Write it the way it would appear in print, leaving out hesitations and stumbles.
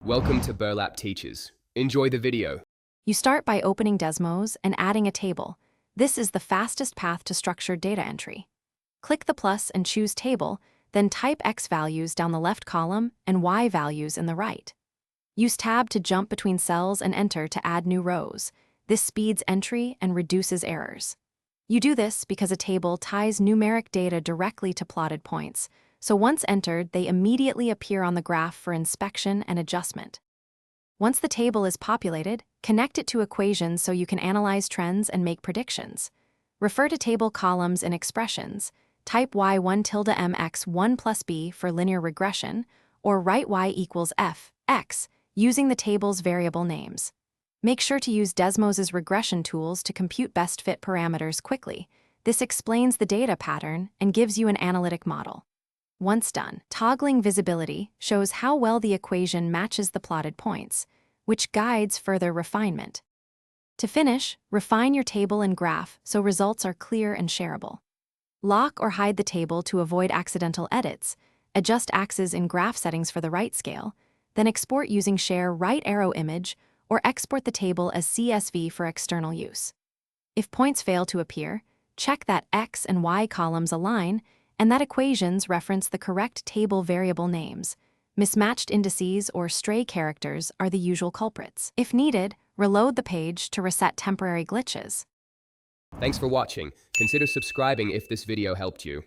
Welcome to Burlap Teachers. Enjoy the video. You start by opening Desmos and adding a table. This is the fastest path to structured data entry. Click the plus and choose Table, then type X values down the left column and Y values in the right. Use Tab to jump between cells and Enter to add new rows. This speeds entry and reduces errors. You do this because a table ties numeric data directly to plotted points, so once entered, they immediately appear on the graph for inspection and adjustment. Once the table is populated, connect it to equations so you can analyze trends and make predictions. Refer to table columns and expressions. Type y1 tilde mx 1 plus b for linear regression, or write y equals f, x, using the table's variable names. Make sure to use Desmos's regression tools to compute best fit parameters quickly. This explains the data pattern and gives you an analytic model. Once done, toggling visibility shows how well the equation matches the plotted points, which guides further refinement. To finish, refine your table and graph so results are clear and shareable. Lock or hide the table to avoid accidental edits, adjust axes in graph settings for the right scale, then export using Share right arrow image or export the table as CSV for external use. If points fail to appear, check that X and Y columns align and that equations reference the correct table variable names. Mismatched indices or stray characters are the usual culprits. If needed, reload the page to reset temporary glitches. Thanks for watching. Consider subscribing if this video helped you.